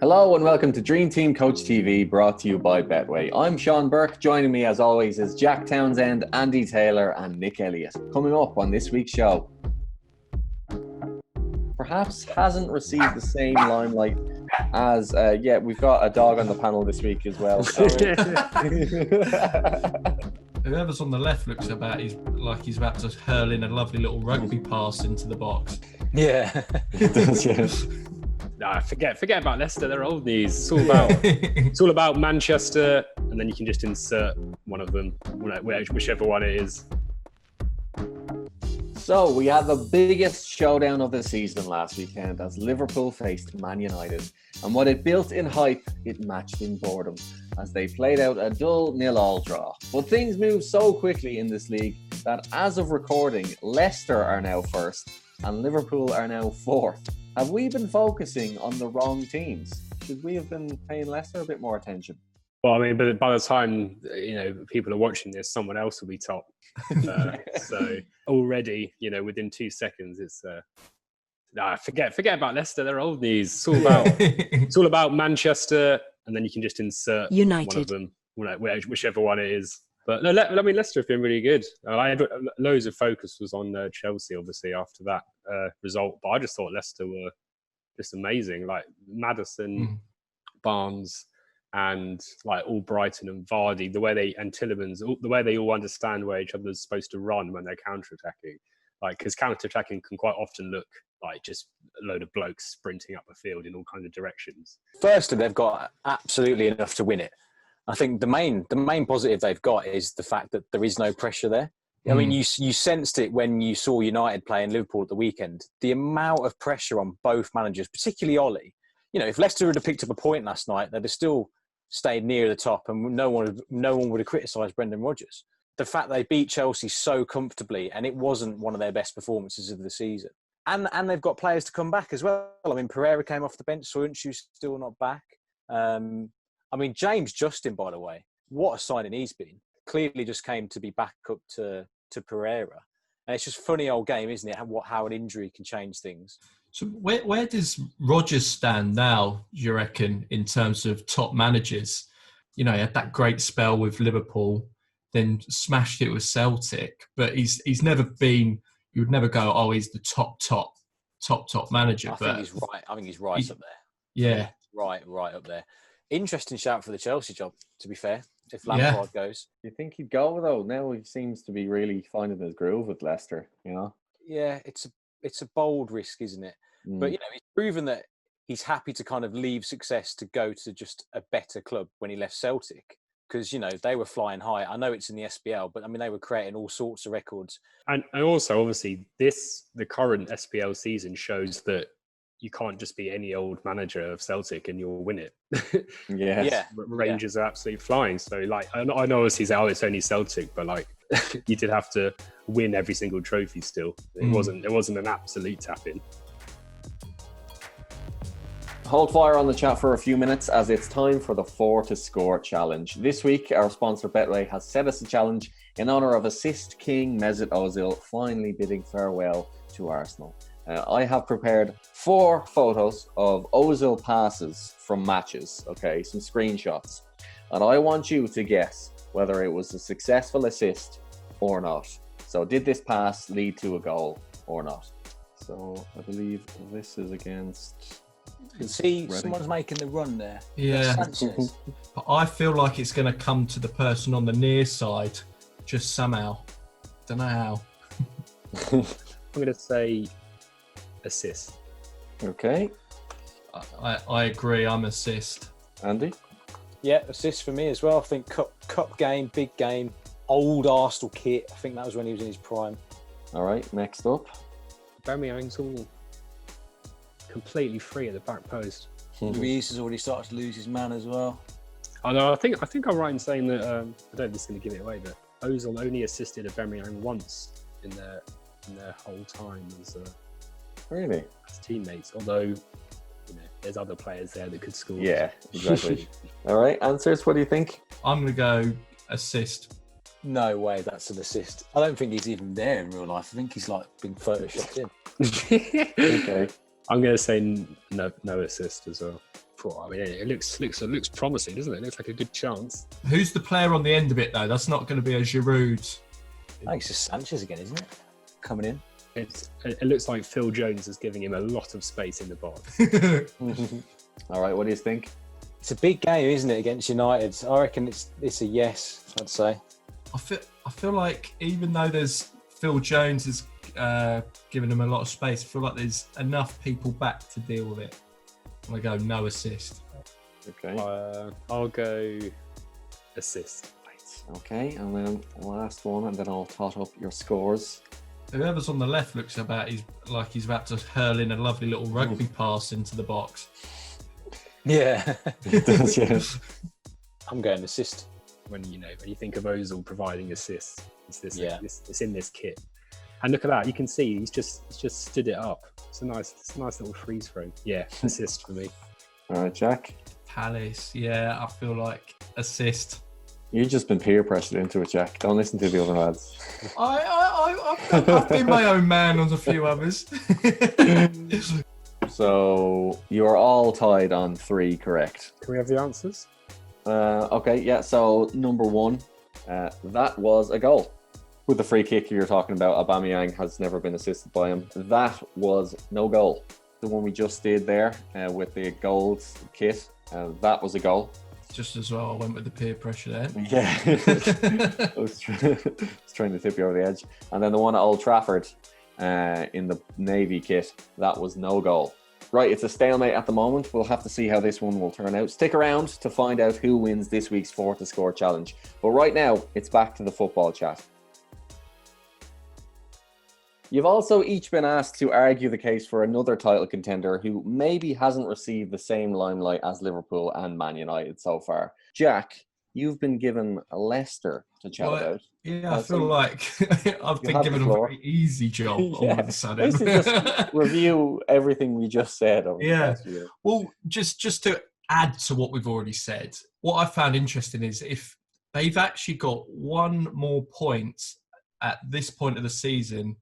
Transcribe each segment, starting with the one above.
Hello and welcome to Dream Team Coach TV, brought to you by Betway. I'm Sean Burke. Joining me as always is Jack Townsend, Andy Taylor and Nick Elliott. Coming up on this week's show, perhaps hasn't received the same limelight as, we've got a dog on the panel this week as well. So. Whoever's on the left looks like he's about to hurl in a lovely little rugby pass into the box. Yeah. It does, yeah. Nah, forget about Leicester. They're old news. It's all about Manchester, and then you can just insert one of them, whichever one it is. So we had the biggest showdown of the season last weekend as Liverpool faced Man United. And what it built in hype, it matched in boredom as they played out a dull 0-0 draw. But things move so quickly in this league that as of recording, Leicester are now first and Liverpool are now fourth. Have we been focusing on the wrong teams? Should we have been paying Leicester a bit more attention? Well, I mean, but by the time people are watching this, someone else will be top. So already, within 2 seconds, it's forget about Leicester. They're old news. It's all about Manchester, and then you can just insert United. One of them, whichever one it is. But no, Leicester have been really good. I had loads of focus was on Chelsea, obviously, after that result. But I just thought Leicester were just amazing. Like Maddison, Barnes, and like all Brighton and Vardy, the way they all understand where each other's supposed to run when they're counter-attacking. Like, because counter-attacking can quite often look like just a load of blokes sprinting up the field in all kinds of directions. Firstly, they've got absolutely enough to win it. I think the main positive they've got is the fact that there is no pressure there. I mean, you sensed it when you saw United play in Liverpool at the weekend. The amount of pressure on both managers, particularly Ollie. If Leicester had picked up a point last night, they'd have still stayed near the top, and no one would have criticised Brendan Rodgers. The fact they beat Chelsea so comfortably, and it wasn't one of their best performances of the season. And they've got players to come back as well. I mean, Pereira came off the bench, Soyuncu's still not back. I mean, James Justin, by the way, what a signing he's been. Clearly just came to be back up to Pereira. And it's just a funny old game, isn't it? How an injury can change things. So where does Rodgers stand now, you reckon, in terms of top managers? He had that great spell with Liverpool, then smashed it with Celtic. But he's never been, you would never go, oh, he's the top manager. I think he's right up there. Yeah. Right up there. Interesting shout for the Chelsea job, to be fair, if Lampard goes. Do you think he'd go, though? Now he seems to be really finding his groove with Leicester, Yeah, it's a bold risk, isn't it? But, he's proven that he's happy to kind of leave success to go to just a better club when he left Celtic. Because, they were flying high. I know it's in the SPL, but, I mean, they were creating all sorts of records. And also, obviously, the current SPL season shows that you can't just be any old manager of Celtic and you'll win it. Yeah. Rangers are absolutely flying. So, like, I know obviously it's only Celtic, but like, you did have to win every single trophy still. It wasn't an absolute tap-in. Hold fire on the chat for a few minutes as it's time for the 4 to Score challenge. This week, our sponsor Betway has set us a challenge in honour of assist king Mesut Ozil finally bidding farewell to Arsenal. I have prepared 4 photos of Ozil passes from matches, okay, some screenshots. And I want you to guess whether it was a successful assist or not. So did this pass lead to a goal or not? So I believe this is against... You can see someone's making the run there. Yeah. But I feel like it's going to come to the person on the near side, just somehow. Don't know how. I'm going to say... assist. Okay. I agree. I'm assist. Andy? Yeah, assist for me as well. I think cup game, big game, old Arsenal kit. I think that was when he was in his prime. All right, next up. Aubameyang's all completely free at the back post. Reese has already started to lose his man as well. I know. I think I'm right in saying that. I don't know if this is going to give it away, but Ozil only assisted Aubameyang once in their whole time as teammates. Although there's other players there that could score. Yeah, exactly. All right, answers. What do you think? I'm going to go assist. No way, that's an assist. I don't think he's even there in real life. I think he's like been photoshopped in. Okay. I'm going to say no assist as well. I mean, it looks promising, doesn't it? It looks like a good chance. Who's the player on the end of it, though? That's not going to be a Giroud. I think it's just Sanchez again, isn't it? Coming in. It looks like Phil Jones is giving him a lot of space in the box. All right, what do you think? It's a big game, isn't it, against United? I reckon it's a yes, I'd say. I feel like even though there's Phil Jones is giving him a lot of space, I feel like there's enough people back to deal with it. I'm going to go no assist. Okay. I'll go assist. Right. Okay, and then last one, and then I'll tot up your scores. Whoever's on the left looks he's about to hurl in a lovely little rugby pass into the box. Yeah. It does, yeah. I'm going assist. When you think of Ozil providing assists, it's in this kit. And look at that, you can see he's just stood it up. It's a nice little freeze frame. Yeah, assist for me. All right, Jack. Palace, yeah, I feel like assist. You've just been peer pressured into it, Jack. Don't listen to the other lads. I've been my own man on a few others. So you're all tied on 3 correct. Can we have the answers? Okay, yeah. So number 1, that was a goal. With the free kick you're talking about, Aubameyang has never been assisted by him. That was no goal. The one we just did there with the gold kit, that was a goal. Just as well, I went with the peer pressure there. Yeah. I was trying to tip you over the edge. And then the one at Old Trafford in the Navy kit, that was no goal. Right, it's a stalemate at the moment. We'll have to see how this one will turn out. Stick around to find out who wins this week's 4 to Score challenge. But right now, it's back to the football chat. You've also each been asked to argue the case for another title contender who maybe hasn't received the same limelight as Liverpool and Man United so far. Jack, you've been given Leicester to chat about. Yeah, I feel like I've been given a very easy job all of a sudden. Basically just review everything we just said over the past year. Well, just to add to what we've already said, what I found interesting is if they've actually got one more point at this point of the season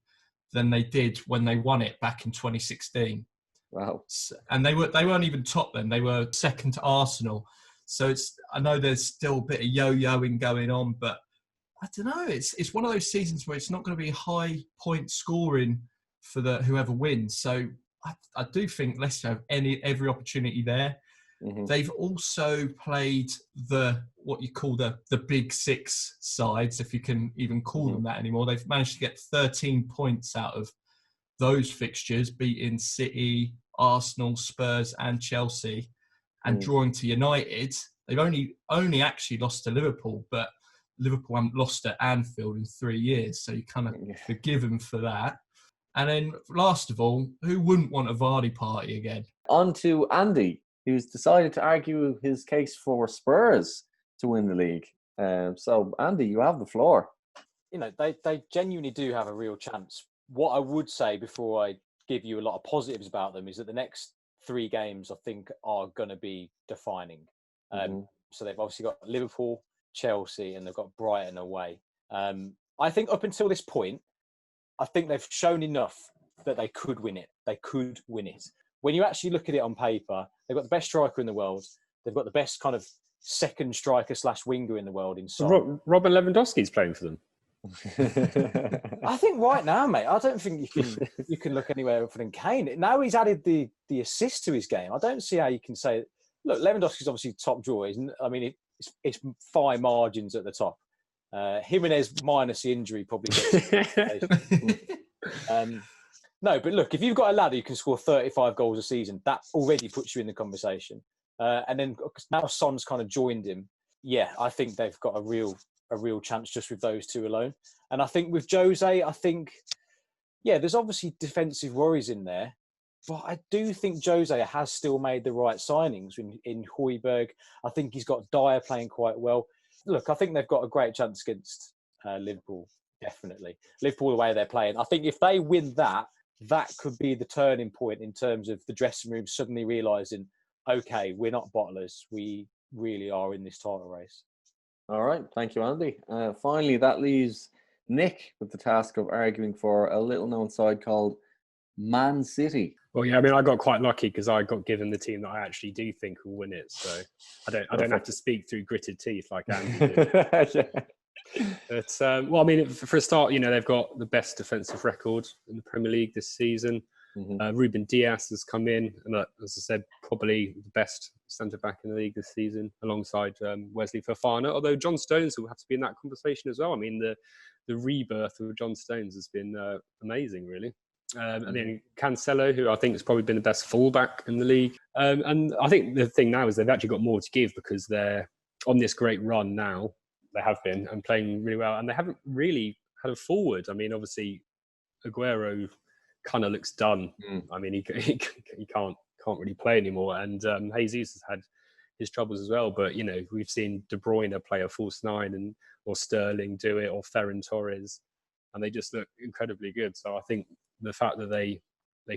than they did when they won it back in 2016. Wow. And they weren't even top then. They were second to Arsenal. So I know there's still a bit of yo-yoing going on, but I don't know. It's one of those seasons where it's not going to be high point scoring for whoever wins. So I do think Leicester have every opportunity there. Mm-hmm. They've also played what you call the big 6 sides, if you can even call them that anymore. They've managed to get 13 points out of those fixtures, beating City, Arsenal, Spurs and Chelsea, and drawing to United. They've only actually lost to Liverpool, but Liverpool haven't lost at Anfield in 3 years, so you kind of forgive them for that. And then last of all, who wouldn't want a Vardy party again? On to Andy, who's decided to argue his case for Spurs to win the league. So, Andy, you have the floor. They genuinely do have a real chance. What I would say before I give you a lot of positives about them is that the next 3 games, I think, are going to be defining. So they've obviously got Liverpool, Chelsea, and they've got Brighton away. I think up until this point, I think they've shown enough that they could win it. They could win it. When you actually look at it on paper, they've got the best striker in the world. They've got the best kind of second striker / winger in the world in Son. Robin Lewandowski's playing for them. I think right now, mate, I don't think you can look anywhere other than Kane. Now he's added the assist to his game. I don't see how you can say, look, Lewandowski's obviously top drawer. I mean, it's fine margins at the top. Jimenez minus the injury probably gets no, but look, if you've got a lad who can score 35 goals a season, that already puts you in the conversation. And then now Son's kind of joined him. Yeah, I think they've got a real chance just with those 2 alone. And I think with Jose, there's obviously defensive worries in there, but I do think Jose has still made the right signings in Højbjerg. I think he's got Dyer playing quite well. Look, I think they've got a great chance against Liverpool, definitely. Liverpool, the way they're playing. I think if they win that could be the turning point in terms of the dressing room suddenly realising, okay, we're not bottlers. We really are in this title race. All right. Thank you, Andy. Finally, that leaves Nick with the task of arguing for a little-known side called Man City. Well, yeah, I mean, I got quite lucky because I got given the team that I actually do think will win it. So I don't have to speak through gritted teeth like Andy did. But well, I mean, for a start, they've got the best defensive record in the Premier League this season. Ruben Diaz has come in, and as I said, probably the best centre back in the league this season, alongside Wesley Fofana. Although John Stones will have to be in that conversation as well. I mean, the rebirth of John Stones has been amazing, really. And then Cancelo, who I think has probably been the best fullback in the league. And I think the thing now is they've actually got more to give because they're on this great run now. They have been and playing really well, and they haven't really had a forward. I mean, obviously, Aguero kind of looks done. I mean, he can't really play anymore, and Jesus has had his troubles as well. But we've seen De Bruyne play a false nine, or Sterling do it, or Ferran Torres, and they just look incredibly good. So I think the fact that they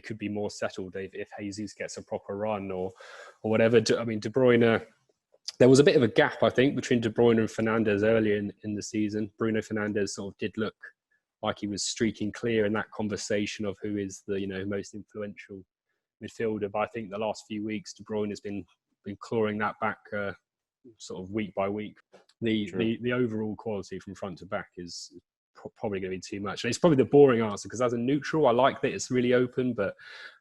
could be more settled if Jesus gets a proper run or whatever. I mean, De Bruyne. There was a bit of a gap, I think, between De Bruyne and Fernandes earlier in the season. Bruno Fernandes sort of did look like he was streaking clear in that conversation of who is the most influential midfielder. But I think the last few weeks, De Bruyne has been clawing that back sort of week by week. The overall quality from front to back is probably going to be too much. And it's probably the boring answer because as a neutral, I like that it's really open, but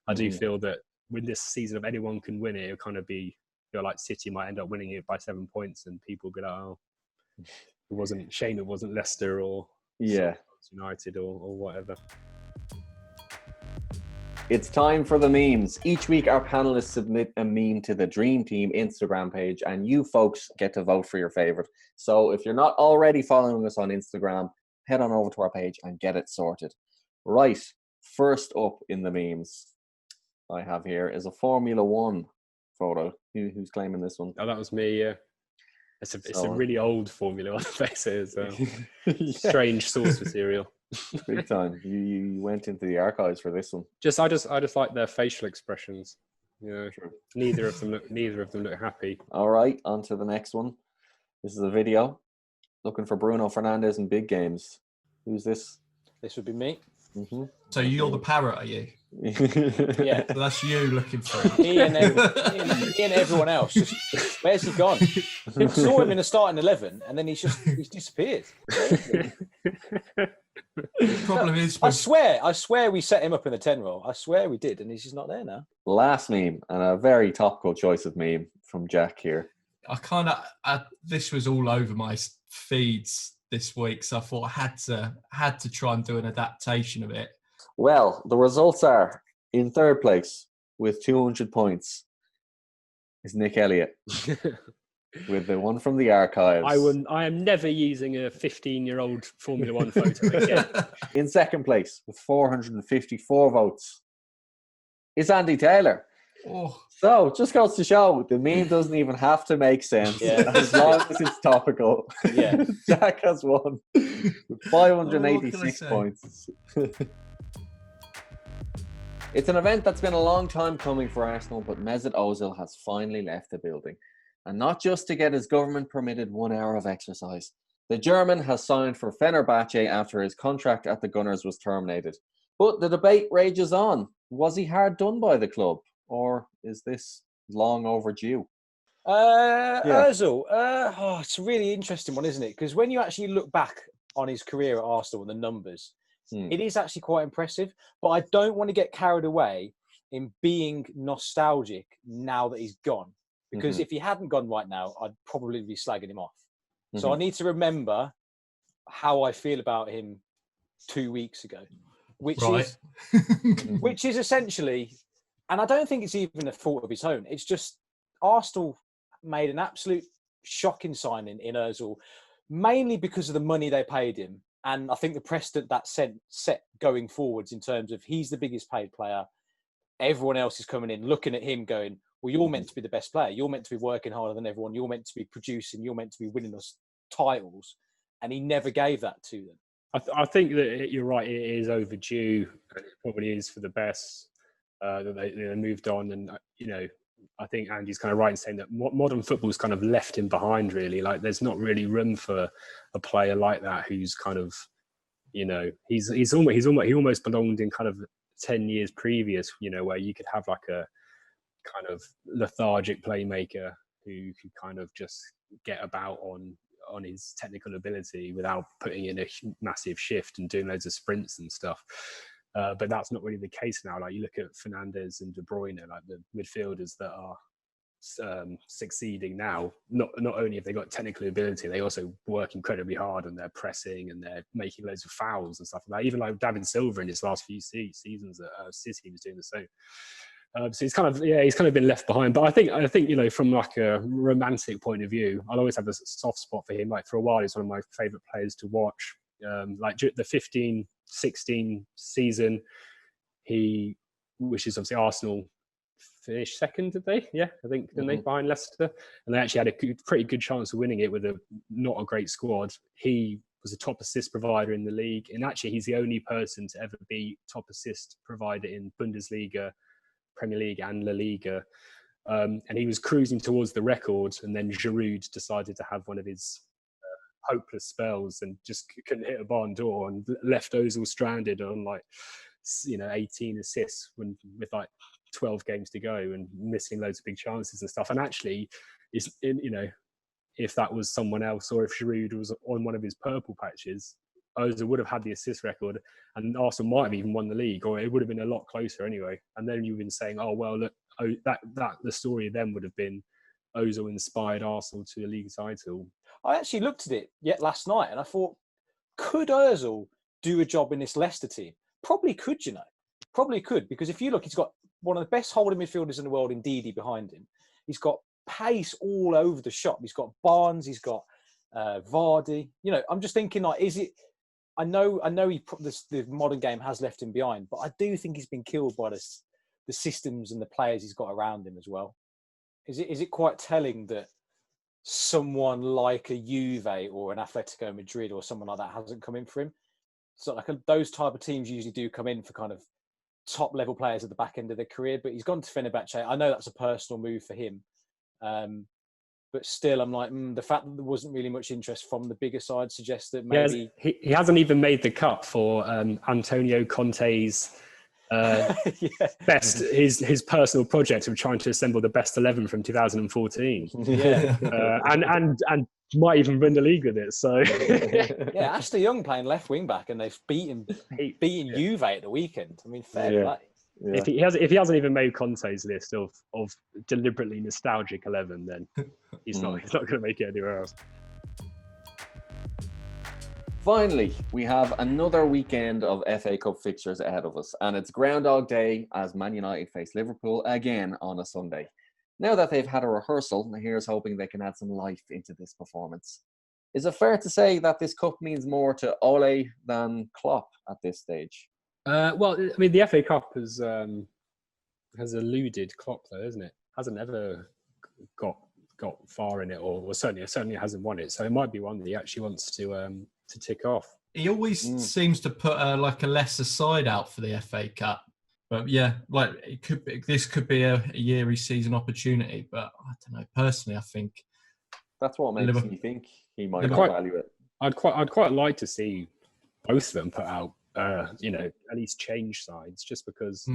I do feel that with this season, if anyone can win it, it'll kind of be. Like City might end up winning it by 7 points, and people go, "Oh, it wasn't Shane, it wasn't Leicester or United or whatever." It's time for the memes. Each week, our panelists submit a meme to the Dream Team Instagram page, and you folks get to vote for your favorite. So if you're not already following us on Instagram, head on over to our page and get it sorted. Right, first up in the memes I have here is a Formula One photo. Who's claiming this one? Oh, that was me. Yeah, it's a really old Formula One face as well. Strange source material. Big time. You went into the archives for this one. I just like their facial expressions. Yeah, neither of them look happy. All right, on to the next one. This is a video looking for Bruno Fernandes in big games. Who's this? This would be me. So you're the parrot, are you? Yeah. So that's you looking for him. He and everyone else. Where's he gone? I saw him in the starting 11, and then he's disappeared. The problem is, I swear, we set him up in the 10 role. I swear we did, and he's just not there now. Last meme, and a very topical choice of meme from Jack here. This was all over my feeds this week, so I thought I had to try and do an adaptation of it. Well, the results are in third place with 200 points is Nick Elliott with the one from the archives. I am never using a 15-year-old Formula One photo again. In second place with 454 votes is Andy Taylor. Oh. So, just goes to show the meme doesn't even have to make sense as long as it's topical. Yeah. Jack has won with 586 points. It's an event that's been a long time coming for Arsenal, but Mesut Ozil has finally left the building. And not just to get his government-permitted 1 hour of exercise. The German has signed for Fenerbahce after his contract at the Gunners was terminated. But the debate rages on. Was he hard done by the club? Or is this long overdue? Ozil, it's a really interesting one, isn't it? Because when you actually look back on his career at Arsenal and the numbers, it is actually quite impressive. But I don't want to get carried away in being nostalgic now that he's gone. Because if he hadn't gone right now, I'd probably be slagging him off. So I need to remember how I feel about him 2 weeks ago, which is essentially... And I don't think it's even a fault of his own. It's just Arsenal made an absolute shocking signing in Ozil, mainly because of the money they paid him. And I think the precedent that set going forwards in terms of he's the biggest paid player. Everyone else is coming in, looking at him going, well, you're meant to be the best player. You're meant to be working harder than everyone. You're meant to be producing. You're meant to be winning us titles. And he never gave that to them. I think that you're right. It is overdue. And it probably is for the best. That they moved on, and I think Andy's kind of right in saying that modern football's kind of left him behind. Really, like there's not really room for a player like that who's kind of, he almost belonged in kind of 10 years previous, where you could have like a kind of lethargic playmaker who could kind of just get about on his technical ability without putting in a massive shift and doing loads of sprints and stuff. But that's not really the case now. Like you look at Fernandes and De Bruyne, like the midfielders that are succeeding now, not only have they got technical ability, they also work incredibly hard and they're pressing and they're making loads of fouls and stuff like that. Even like David Silva in his last few seasons at City was doing the same. So he's kind of been left behind. But I think from like a romantic point of view, I'll always have a soft spot for him. Like for a while, he's one of my favourite players to watch. Like the 15-16 season, which is obviously Arsenal finished second, did they? Yeah, I think, didn't they, behind Leicester? And they actually had a pretty good chance of winning it with not a great squad. He was a top assist provider in the league, and actually he's the only person to ever be top assist provider in Bundesliga, Premier League and La Liga. And he was cruising towards the record, and then Giroud decided to have one of his hopeless spells and just couldn't hit a barn door and left Ozil stranded on 18 assists with like 12 games to go and missing loads of big chances and stuff. And actually, if that was someone else, or if Giroud was on one of his purple patches, Ozil would have had the assist record and Arsenal might have even won the league, or it would have been a lot closer anyway. And then you've been saying, oh, well, look, that the story then would have been Ozil inspired Arsenal to a league title. I actually looked at it last night and I thought, could Ozil do a job in this Leicester team? Probably could, Probably could, because if you look, he's got one of the best holding midfielders in the world in Didi behind him. He's got pace all over the shop. He's got Barnes, he's got Vardy. I'm just thinking, like, is it... I know the modern game has left him behind, but I do think he's been killed by the systems and the players he's got around him as well. Is it quite telling that someone like a Juve or an Atletico Madrid or someone like that hasn't come in for him? So like those type of teams usually do come in for kind of top level players at the back end of their career, but he's gone to Fenerbahce. I know that's a personal move for him. But still, I'm like, the fact that there wasn't really much interest from the bigger side suggests that maybe... He hasn't even made the cut for Antonio Conte's best, his personal project of trying to assemble the best 11 from 2014. Yeah. And might even win the league with it. So yeah, Ashley Young playing left wing back, and they've beaten Juve at the weekend. I mean, fair play. Yeah. If he hasn't even made Conte's list of deliberately nostalgic 11, then he's not going to make it anywhere else. Finally, we have another weekend of FA Cup fixtures ahead of us, and it's Groundhog Day as Man United face Liverpool again on a Sunday. Now that they've had a rehearsal, here's hoping they can add some life into this performance. Is it fair to say that this cup means more to Ole than Klopp at this stage? Well, I mean, the FA Cup has eluded Klopp, though, isn't it? Hasn't ever got far in it, or certainly hasn't won it. So it might be one that he actually wants to tick off. He always seems to put a lesser side out for the FA Cup. But yeah, this could be a yearly season opportunity. But I don't know. Personally, I think that's what makes me think he might value it. I'd quite like to see both of them put out. At least change sides, just because.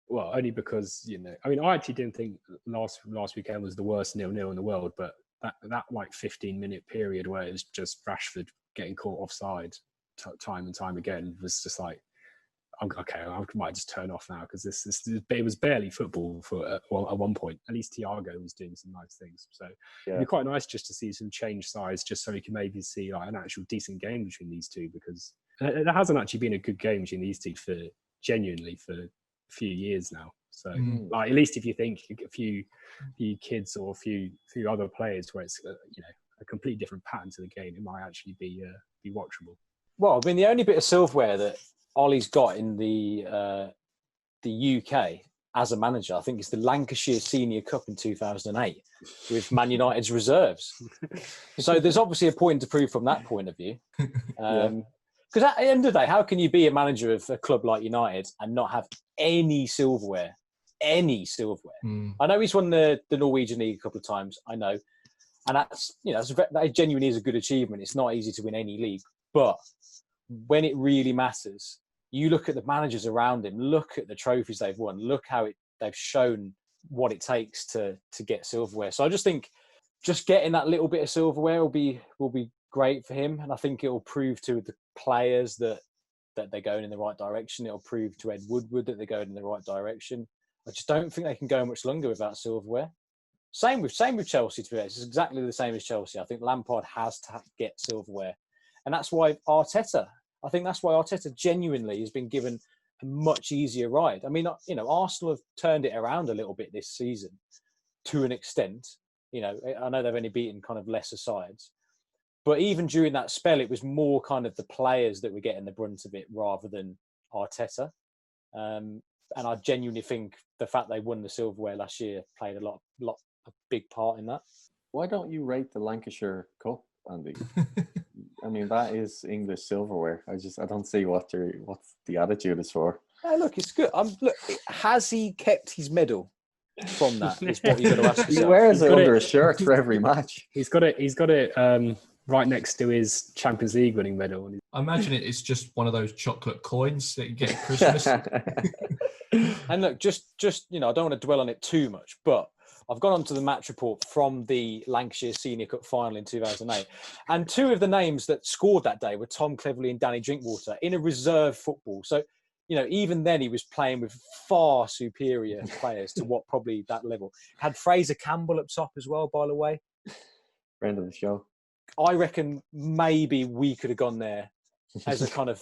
Well, only because I mean, I actually didn't think last weekend was the worst 0-0 in the world, but that 15-minute period where it was just Rashford getting caught offside time and time again was just like, okay, I might just turn off now, because it was barely football at one point. At least Thiago was doing some nice things, so it'd be quite nice just to see some change sides, just so we can maybe see an actual decent game between these two, because there hasn't actually been a good game between these two for a few years now. So at least if you think a few kids or a few other players where it's a completely different pattern to the game, it might actually be watchable. Well, I mean, the only bit of silverware that Ollie's got in the UK as a manager, I think, is the Lancashire Senior Cup in 2008 with Man United's reserves. So there's obviously a point to prove from that point of view. Because at the end of the day, how can you be a manager of a club like United and not have any silverware? I know he's won the Norwegian League a couple of times. I know. And that genuinely is a good achievement. It's not easy to win any league. But when it really matters, You look at the managers around him, look at the trophies they've won, look how they've shown what it takes to get silverware. So I just think just getting that little bit of silverware will be great for him, and I think it will prove to the players that they're going in the right direction. It'll prove to Ed Woodward that they're going in the right direction. I just don't think they can go much longer without silverware. Same with Chelsea. To be honest, it's exactly the same as Chelsea. I think Lampard has to get silverware, and that's why Arteta. I think that's why Arteta genuinely has been given a much easier ride. I mean, Arsenal have turned it around a little bit this season to an extent. I know they've only beaten kind of lesser sides, but even during that spell, it was more kind of the players that were getting the brunt of it rather than Arteta. And I genuinely think the fact they won the silverware last year played a big part in that. Why don't you rate the Lancashire Cup, Andy? I mean, that is English silverware. I don't see what the attitude is for. Hey, look, it's good. Has he kept his medal from that? Is what you've got to ask yourself. He wears it under his shirt for every match. He's got it right next to his Champions League winning medal. I imagine it's just one of those chocolate coins that you get at Christmas. And look, just I don't want to dwell on it too much, but I've gone on to the match report from the Lancashire Senior Cup final in 2008. And two of the names that scored that day were Tom Cleverley and Danny Drinkwater in a reserve football. So, even then he was playing with far superior players to what probably that level. Had Fraser Campbell up top as well, by the way. Friend of the show. I reckon maybe we could have gone there as a kind of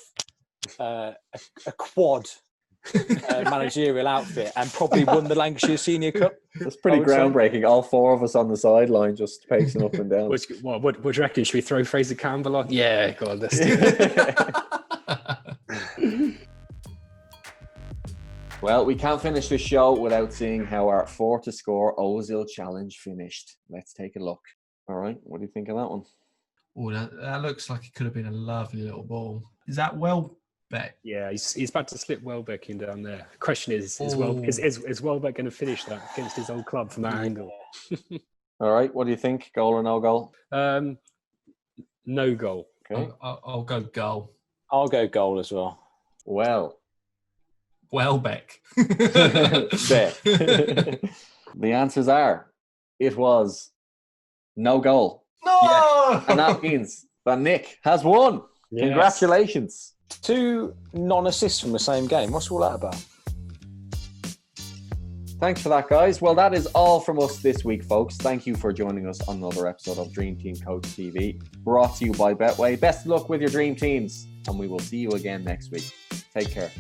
a quad managerial outfit and probably won the Lancashire Senior Cup. That's pretty groundbreaking. All four of us on the sideline just pacing up and down. What do you reckon? Should we throw Fraser Campbell on? Yeah, go on, let's do it. Well, we can't finish this show without seeing how our 4 to score Ozil challenge finished. Let's take a look. All right, what do you think of that one? Oh, that looks like it could have been a lovely little ball. Is that Welbeck? Yeah, he's about to slip Welbeck in down there. The question is Welbeck going to finish that against his old club from that angle? All right, what do you think? Goal or no goal? No goal. Okay. I'll go goal. I'll go goal as well. Well, Welbeck. there. The answers are, it was no goal. No! Yeah. And that means that Nick has won. Yes. Congratulations. 2 non-assists from the same game. What's all that about? Thanks for that, guys. Well, that is all from us this week, folks. Thank you for joining us on another episode of Dream Team Coach TV, brought to you by Betway. Best of luck with your dream teams, and we will see you again next week. Take care.